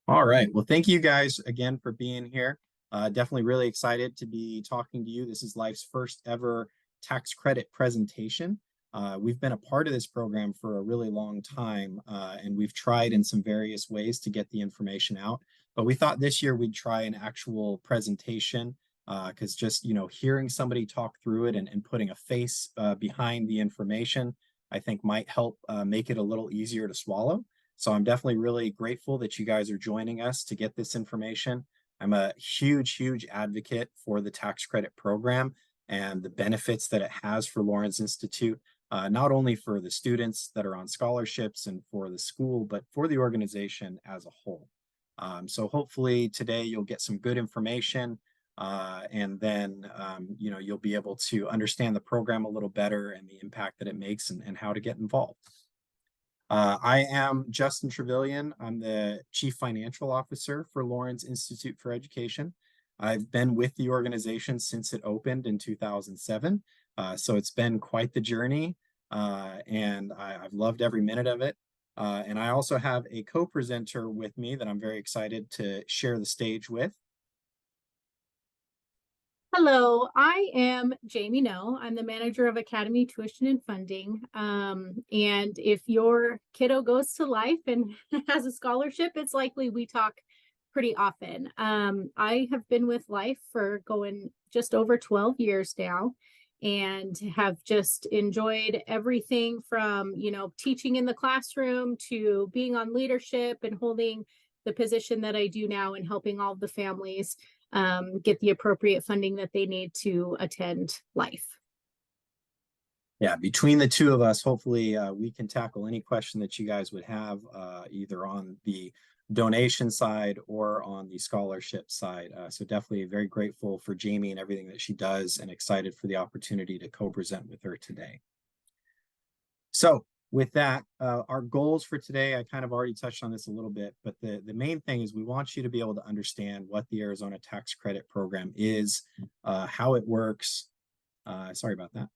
All right. Well, thank you guys again for being here. Definitely really excited to be talking to you. This is Life's first ever tax credit presentation. We've been a part of this program for a really long time, and we've tried in some various ways to get the information out. But we thought this year we'd try an actual presentation because just, hearing somebody talk through it and putting a face behind the information, I think might help make it a little easier to swallow. So I'm definitely really grateful that you guys are joining us to get this information. I'm a huge advocate for the tax credit program and the benefits that it has for Lawrence Institute, not only for the students that are on scholarships and for the school, but for the organization as a whole. So hopefully today you'll get some good information, and then you'll be able to understand the program a little better and the impact that it makes and how to get involved. I am Justin Trevelyan. I'm the Chief Financial Officer for Lawrence Institute for Education. I've been with the organization since it opened in 2007. So it's been quite the journey, and I've loved every minute of it. And I also have a co-presenter with me that I'm very excited to share the stage with. Hello, I am Jamie No. I'm the manager of Academy Tuition and Funding. And if your kiddo goes to Life and has a scholarship, it's likely we talk pretty often. I have been with Life for going just over 12 years now and have just enjoyed everything from, teaching in the classroom to being on leadership and holding the position that I do now and helping all the families get the appropriate funding that they need to attend Life. Yeah, between the two of us, hopefully we can tackle any question that you guys would have, either on the donation side or on the scholarship side. So definitely very grateful for Jamie and everything that she does and excited for the opportunity to co-present with her today. So with that, our goals for today, I kind of already touched on this a little bit, but the main thing is we want you to be able to understand what the Arizona Tax Credit Program is, how it works. Sorry about that.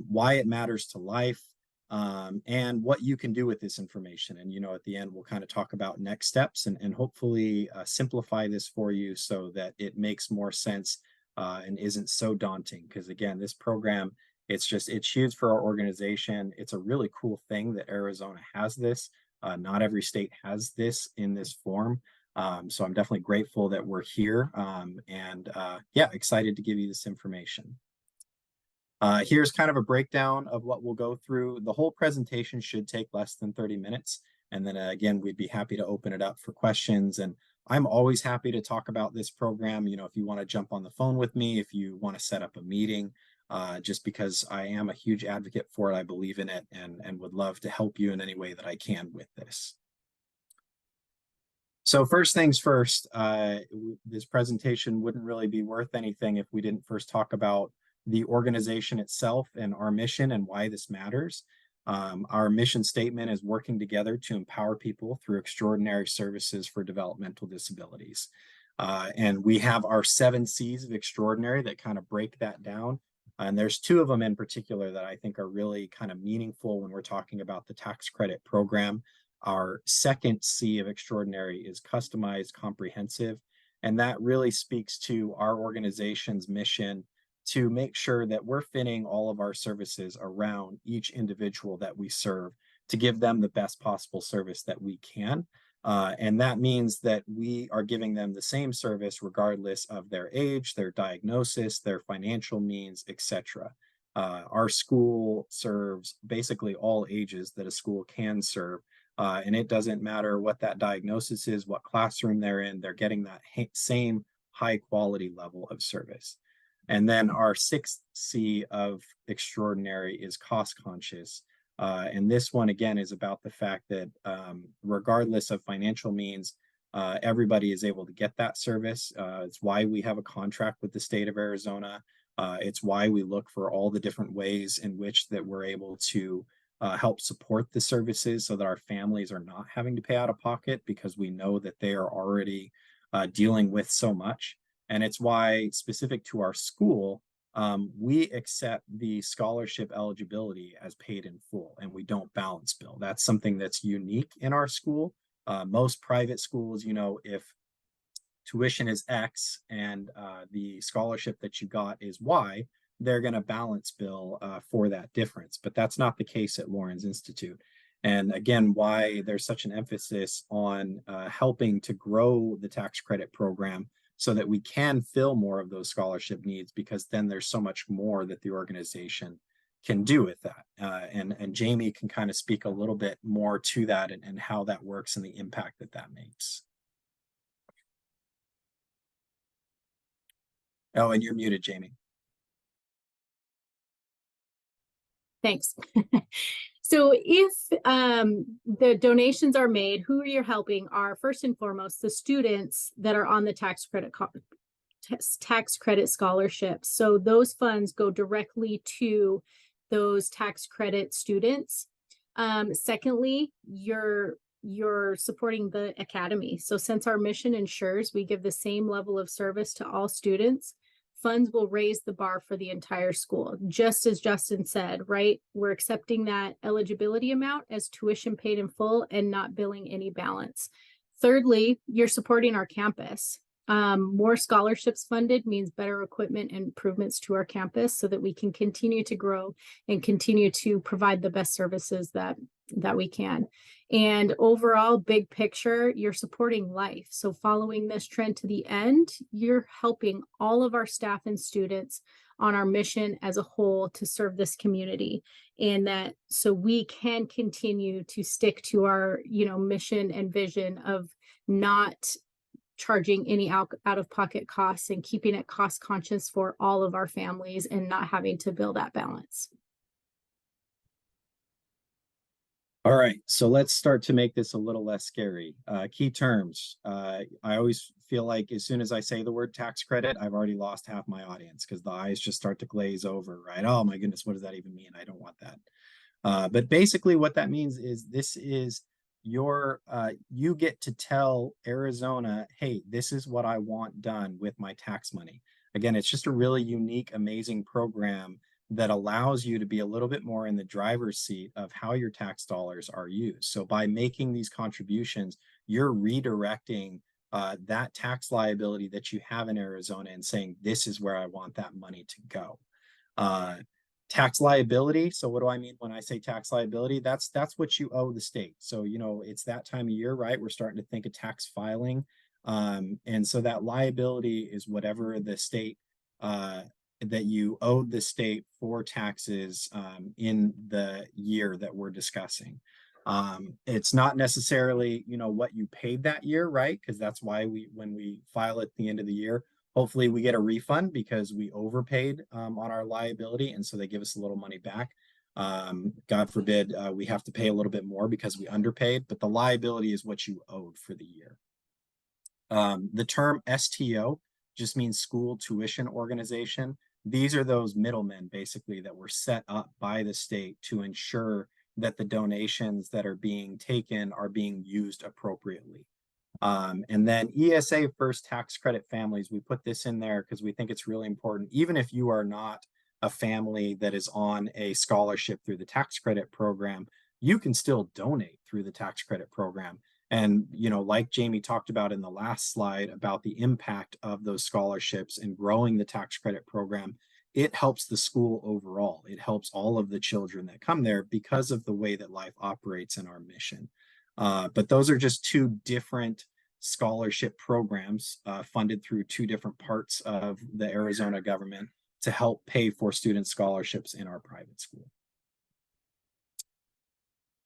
Why it matters to Life, and what you can do with this information. And, at the end, we'll kind of talk about next steps and hopefully simplify this for you so that it makes more sense and isn't so daunting. Because again, this program, it's huge for our organization. It's a really cool thing that Arizona has this. Not every state has this in this form. So I'm definitely grateful that we're here, and yeah, excited to give you this information. Here's kind of a breakdown of what we'll go through. The whole presentation should take less than 30 minutes. And then again, we'd be happy to open it up for questions. And I'm always happy to talk about this program. If you want to jump on the phone with me, if you want to set up a meeting, just because I am a huge advocate for it, I believe in it and would love to help you in any way that I can with this. So first things first, this presentation wouldn't really be worth anything if we didn't first talk about the organization itself and our mission and why this matters. Our mission statement is working together to empower people through extraordinary services for developmental disabilities. And we have our 7 C's of extraordinary that kind of break that down. And there's 2 of them in particular that I think are really kind of meaningful when we're talking about the tax credit program. Our second C of extraordinary is customized, comprehensive. And that really speaks to our organization's mission to make sure that we're fitting all of our services around each individual that we serve to give them the best possible service that we can. And that means that we are giving them the same service regardless of their age, their diagnosis, their financial means, etc. Our school serves basically all ages that a school can serve. And it doesn't matter what that diagnosis is, what classroom they're in, they're getting that same high quality level of service. And then our 6th C of extraordinary is cost conscious. And this one, again, is about the fact that regardless of financial means, everybody is able to get that service. It's why we have a contract with the state of Arizona. It's why we look for all the different ways in which that we're able to help support the services so that our families are not having to pay out of pocket because we know that they are already dealing with so much. And it's why, specific to our school, we accept the scholarship eligibility as paid in full and we don't balance bill. That's something that's unique in our school. Most private schools, if tuition is X and the scholarship that you got is Y, they're going to balance bill for that difference. But that's not the case at Lawrence Institute. And again, why there's such an emphasis on helping to grow the tax credit program so that we can fill more of those scholarship needs, because then there's so much more that the organization can do with that. And Jamie can kind of speak a little bit more to that and how that works and the impact that that makes. Oh, and you're muted, Jamie. Thanks. So if the donations are made, who you're helping are first and foremost the students that are on the tax credit scholarships. So those funds go directly to those tax credit students. Secondly, you're supporting the academy. So since our mission ensures we give the same level of service to all students, funds will raise the bar for the entire school. Just as Justin said, right? We're accepting that eligibility amount as tuition paid in full and not billing any balance. Thirdly, you're supporting our campus. More scholarships funded means better equipment and improvements to our campus so that we can continue to grow and continue to provide the best services that we can. And overall, big picture, you're supporting life. So following this trend to the end, you're helping all of our staff and students on our mission as a whole to serve this community, and that so we can continue to stick to our, mission and vision of not charging any out-of-pocket costs and keeping it cost conscious for all of our families and not having to build that balance. All right, so let's start to make this a little less scary. Key terms. I always feel like as soon as I say the word tax credit, I've already lost half my audience because the eyes just start to glaze over, right? Oh my goodness, what does that even mean? I don't want that. But basically what that means is this is you get to tell Arizona, hey, this is what I want done with my tax money. Again, it's just a really unique, amazing program that allows you to be a little bit more in the driver's seat of how your tax dollars are used. So by making these contributions, you're redirecting that tax liability that you have in Arizona and saying, this is where I want that money to go. Tax liability. So what do I mean when I say tax liability? That's what you owe the state. So, it's that time of year, right? We're starting to think of tax filing. And so that liability is whatever the state that you owed the state for taxes in the year that we're discussing. It's not necessarily, what you paid that year, right? Because that's why when we file at the end of the year, hopefully we get a refund because we overpaid on our liability. And so they give us a little money back. God forbid we have to pay a little bit more because we underpaid, but the liability is what you owed for the year. The term STO just means school tuition organization. These are those middlemen basically that were set up by the state to ensure that the donations that are being taken are being used appropriately. And then ESA first tax credit families, we put this in there because we think it's really important. Even if you are not a family that is on a scholarship through the tax credit program, you can still donate through the tax credit program. And, like Jamie talked about in the last slide about the impact of those scholarships and growing the tax credit program, it helps the school overall. It helps all of the children that come there because of the way that life operates in our mission. But those are just two different scholarship programs funded through two different parts of the Arizona government to help pay for student scholarships in our private school.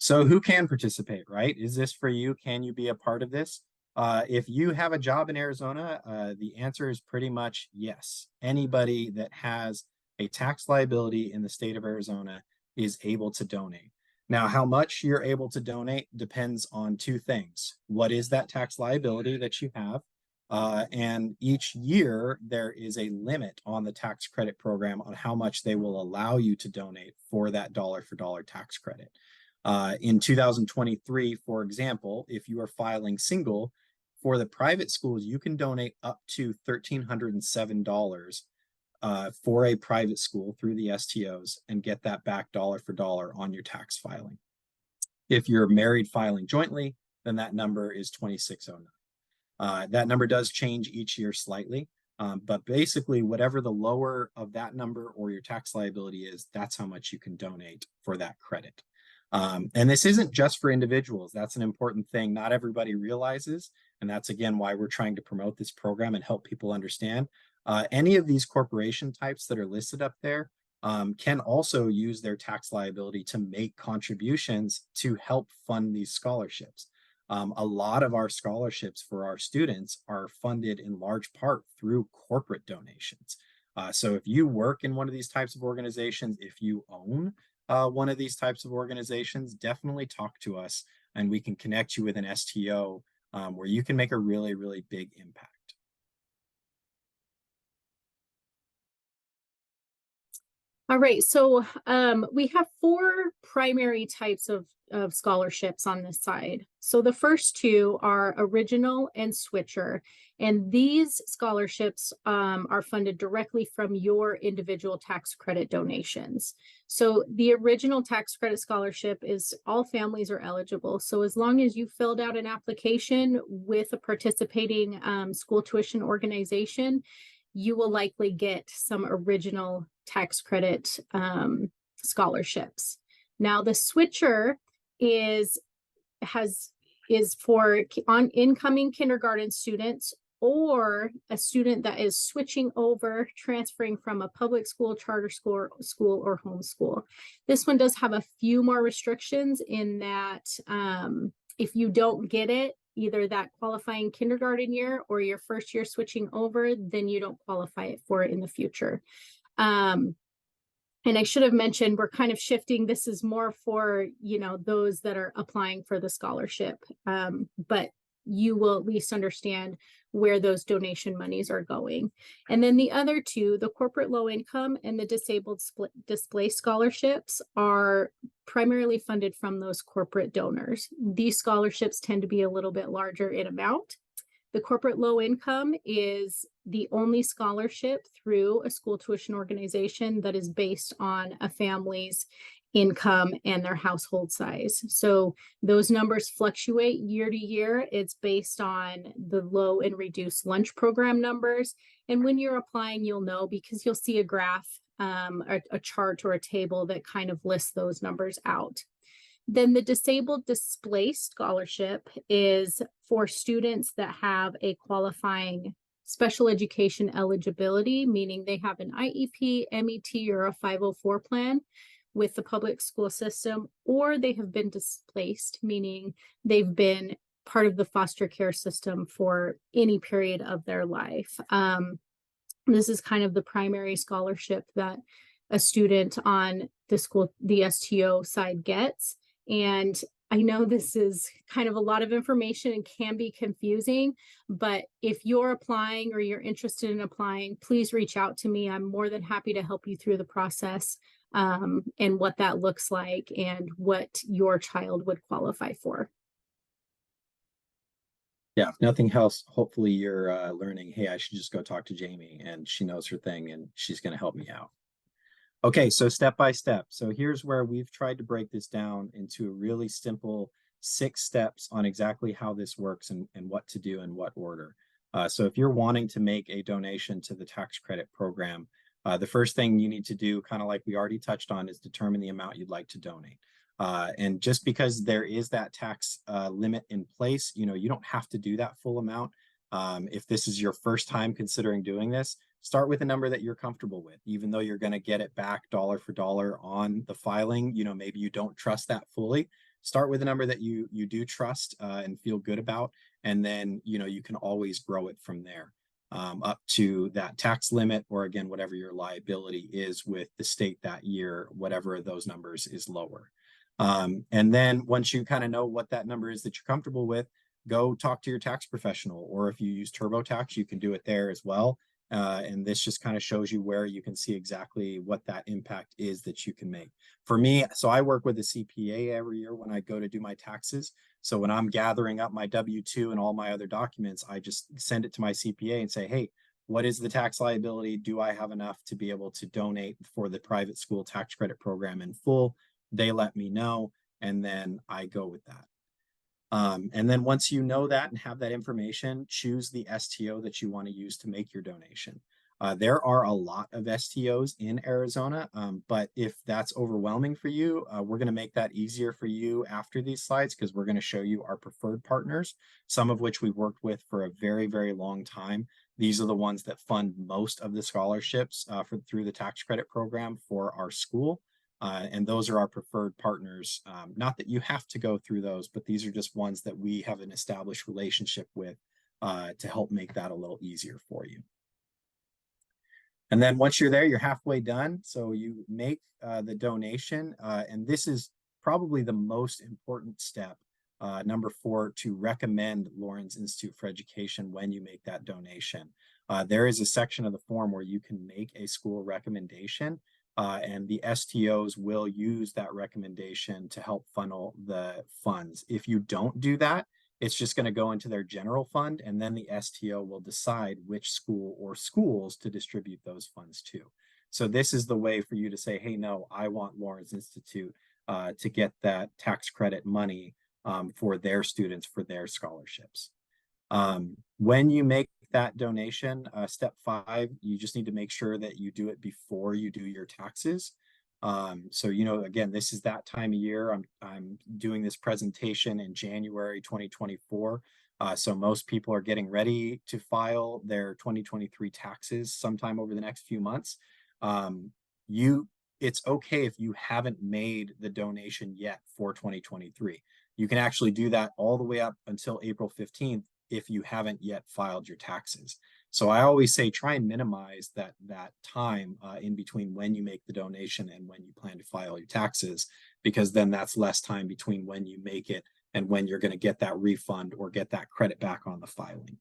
So who can participate, right? Is this for you? Can you be a part of this? If you have a job in Arizona, the answer is pretty much yes. Anybody that has a tax liability in the state of Arizona is able to donate. Now, how much you're able to donate depends on two things. What is that tax liability that you have? And each year, there is a limit on the tax credit program on how much they will allow you to donate for that dollar for dollar tax credit. In 2023, for example, if you are filing single, for the private schools, you can donate up to $1,307 for a private school through the STOs and get that back dollar for dollar on your tax filing. If you're married filing jointly, then that number is 2609. That number does change each year slightly, but basically whatever the lower of that number or your tax liability is, that's how much you can donate for that credit. And this isn't just for individuals. That's an important thing not everybody realizes. And that's again why we're trying to promote this program and help people understand. Any of these corporation types that are listed up there can also use their tax liability to make contributions to help fund these scholarships. A lot of our scholarships for our students are funded in large part through corporate donations. So if you work in one of these types of organizations, if you own one of these types of organizations, definitely talk to us and we can connect you with an STO where you can make a really, really big impact. All right, so we have four primary types of scholarships on this side. So the first two are original and switcher, and these scholarships are funded directly from your individual tax credit donations. So the original tax credit scholarship is all families are eligible. So as long as you filled out an application with a participating school tuition organization, you will likely get some original tax credit scholarships. Now the switcher is for incoming kindergarten students or a student that is switching over, transferring from a public school, charter school, or homeschool. This one does have a few more restrictions in that if you don't get it, either that qualifying kindergarten year or your first year switching over, then you don't qualify it for it in the future. And I should have mentioned, we're kind of shifting. This is more for, those that are applying for the scholarship. But you will at least understand where those donation monies are going. And then the other two, the corporate low income and the disabled displaced scholarships, are primarily funded from those corporate donors. These scholarships tend to be a little bit larger in amount. The corporate low income is the only scholarship through a school tuition organization that is based on a family's income and their household size. So those numbers fluctuate year to year. It's based on the low and reduced lunch program numbers. And when you're applying, you'll know because you'll see a graph, a chart or a table that kind of lists those numbers out. Then the disabled displaced scholarship is for students that have a qualifying special education eligibility, meaning they have an IEP, MET, or a 504 plan with the public school system, or they have been displaced, meaning they've been part of the foster care system for any period of their life. This is kind of the primary scholarship that a student on the STO side gets. And I know this is kind of a lot of information and can be confusing, but if you're applying or you're interested in applying, please reach out to me. I'm more than happy to help you through the process and what that looks like and what your child would qualify for. Yeah, if nothing else, hopefully you're learning, hey, I should just go talk to Jamie and she knows her thing and she's going to help me out. Okay, so step by step. So here's where we've tried to break this down into a really simple 6 steps on exactly how this works and what to do in what order. So if you're wanting to make a donation to the tax credit program, the first thing you need to do, kind of like we already touched on, is determine the amount you'd like to donate. And just because there is that tax limit in place, you don't have to do that full amount. If this is your first time considering doing this, start with a number that you're comfortable with, even though you're going to get it back dollar for dollar on the filing. Maybe you don't trust that fully. Start with a number that you do trust and feel good about, and then you can always grow it from there up to that tax limit, or again, whatever your liability is with the state that year, whatever those numbers is lower. And then once you kind of know what that number is that you're comfortable with, go talk to your tax professional, or if you use TurboTax, you can do it there as well. And this just kind of shows you where you can see exactly what that impact is that you can make. For me, so I work with a CPA every year when I go to do my taxes. So when I'm gathering up my W-2 and all my other documents, I just send it to my CPA and say, hey, what is the tax liability? Do I have enough to be able to donate for the private school tax credit program in full? They let me know, and then I go with that. And then once you know that and have that information, choose the STO that you want to use to make your donation. There are a lot of STOs in Arizona, but if that's overwhelming for you, we're going to make that easier for you after these slides because we're going to show you our preferred partners, some of which we've worked with for a very, very long time. These are the ones that fund most of the scholarships through the tax credit program for our school. And those are our preferred partners. Not that you have to go through those, but these are just ones that we have an established relationship with to help make that a little easier for you. And then once you're there, you're halfway done. So you make the donation. And this is probably the most important step, number 4, to recommend Lawrence Institute for Education when you make that donation. There is a section of the form where you can make a school recommendation. And the STOs will use that recommendation to help funnel the funds. If you don't do that, it's just going to go into their general fund, and then the STO will decide which school or schools to distribute those funds to. So this is the way for you to say, hey, no, I want Lawrence Institute to get that tax credit money for their students, for their scholarships. When you make that donation, step 5, you just need to make sure that you do it before you do your taxes. So, again, this is that time of year. I'm doing this presentation in January 2024. So most people are getting ready to file their 2023 taxes sometime over the next few months. It's okay if you haven't made the donation yet for 2023. You can actually do that all the way up until April 15th if you haven't yet filed your taxes. So I always say try and minimize that time in between when you make the donation and when you plan to file your taxes, because then that's less time between when you make it and when you're going to get that refund or get that credit back on the filing.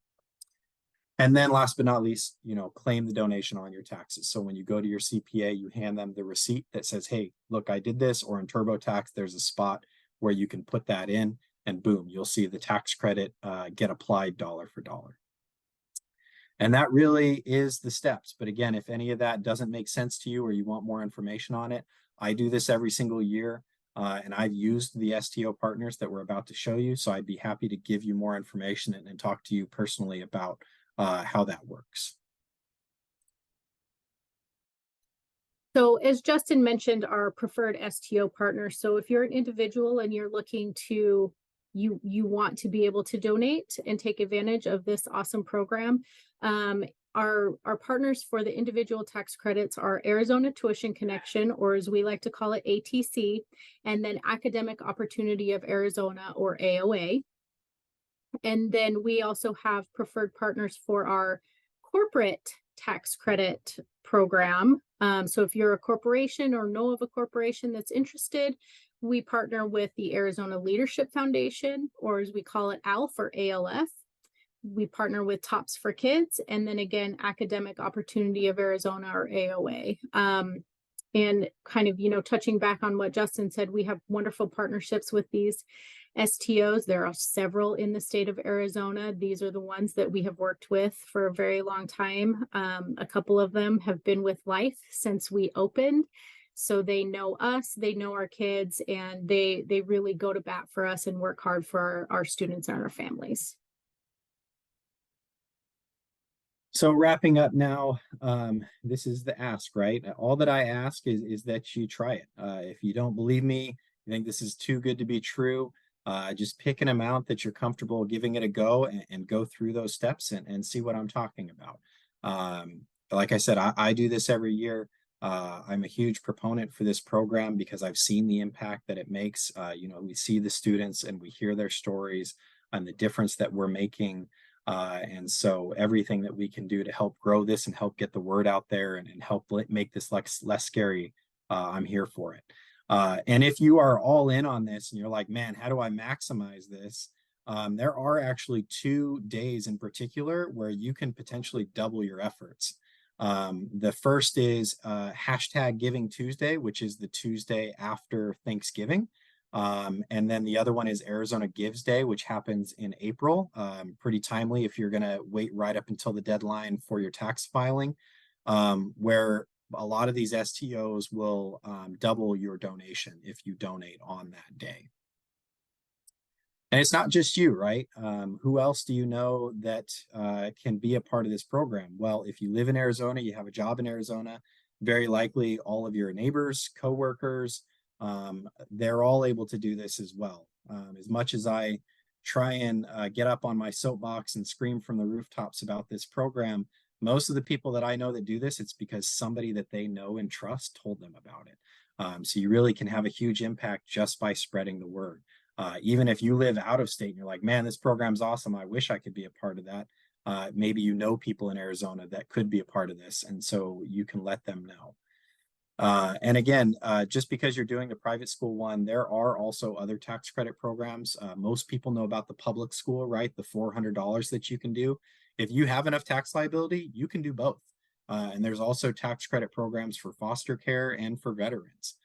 And then last but not least, claim the donation on your taxes. So when you go to your CPA, you hand them the receipt that says, hey, look, I did this, or in TurboTax, there's a spot where you can put that in, and boom, you'll see the tax credit get applied dollar for dollar. And that really is the steps. But again, if any of that doesn't make sense to you or you want more information on it, I do this every single year. And I've used the STO partners that we're about to show you. So I'd be happy to give you more information and talk to you personally about how that works. So as Justin mentioned, our preferred STO partner. So if you're an individual and you're looking to, you want to be able to donate and take advantage of this awesome program, our partners for the individual tax credits are Arizona Tuition Connection, or as we like to call it, ATC, and then Academic Opportunity of Arizona, or AOA. And then we also have preferred partners for our corporate tax credit program. So if you're a corporation or know of a corporation that's interested, we partner with the Arizona Leadership Foundation, or as we call it, ALF or ALF. We partner with Tops for Kids, and then again, Academic Opportunity of Arizona, or AOA. And kind of, touching back on what Justin said, we have wonderful partnerships with these STOs. There are several in the state of Arizona. These are the ones that we have worked with for a very long time. A couple of them have been with Life since we opened. So they know us, they know our kids, and they really go to bat for us and work hard for our students and our families. So wrapping up now, this is the ask, right? All that I ask is that you try it. If you don't believe me, you think this is too good to be true, just pick an amount that you're comfortable giving it a go and go through those steps and see what I'm talking about. Like I said, I do this every year. I'm a huge proponent for this program because I've seen the impact that it makes. We see the students and we hear their stories and the difference that we're making. And so everything that we can do to help grow this and help get the word out there and help make this less scary, I'm here for it. And if you are all in on this and you're like, man, how do I maximize this? There are actually 2 days in particular where you can potentially double your efforts. The first is hashtag Giving Tuesday, which is the Tuesday after Thanksgiving. And then the other one is Arizona Gives Day, which happens in April. Pretty timely if you're going to wait right up until the deadline for your tax filing, where a lot of these STOs will double your donation if you donate on that day. And it's not just you, right? Who else do you know that can be a part of this program? Well, if you live in Arizona, you have a job in Arizona, very likely all of your neighbors, coworkers, they're all able to do this as well. As much as I try and get up on my soapbox and scream from the rooftops about this program, most of the people that I know that do this, it's because somebody that they know and trust told them about it. So you really can have a huge impact just by spreading the word. Even if you live out of state and you're like, man, this program's awesome. I wish I could be a part of that. Maybe you know people in Arizona that could be a part of this. And so you can let them know. And again, just because you're doing the private school one, there are also other tax credit programs. Most people know about the public school, right? The $400 that you can do. If you have enough tax liability, you can do both. And there's also tax credit programs for foster care and for veterans.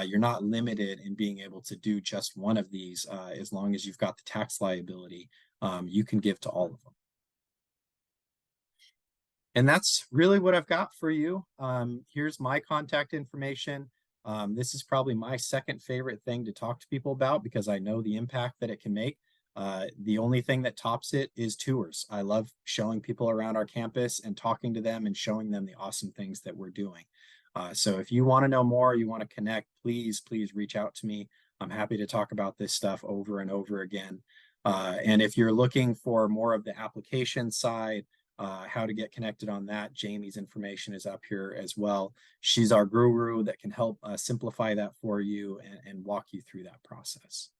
You're not limited in being able to do just one of these as long as you've got the tax liability. You can give to all of them. And that's really what I've got for you. Here's my contact information. This is probably my second favorite thing to talk to people about because I know the impact that it can make. The only thing that tops it is tours. I love showing people around our campus and talking to them and showing them the awesome things that we're doing. So if you want to know more, you want to connect, please reach out to me. I'm happy to talk about this stuff over and over again. And if you're looking for more of the application side, how to get connected on that, Jamie's information is up here as well. She's our guru that can help simplify that for you and walk you through that process.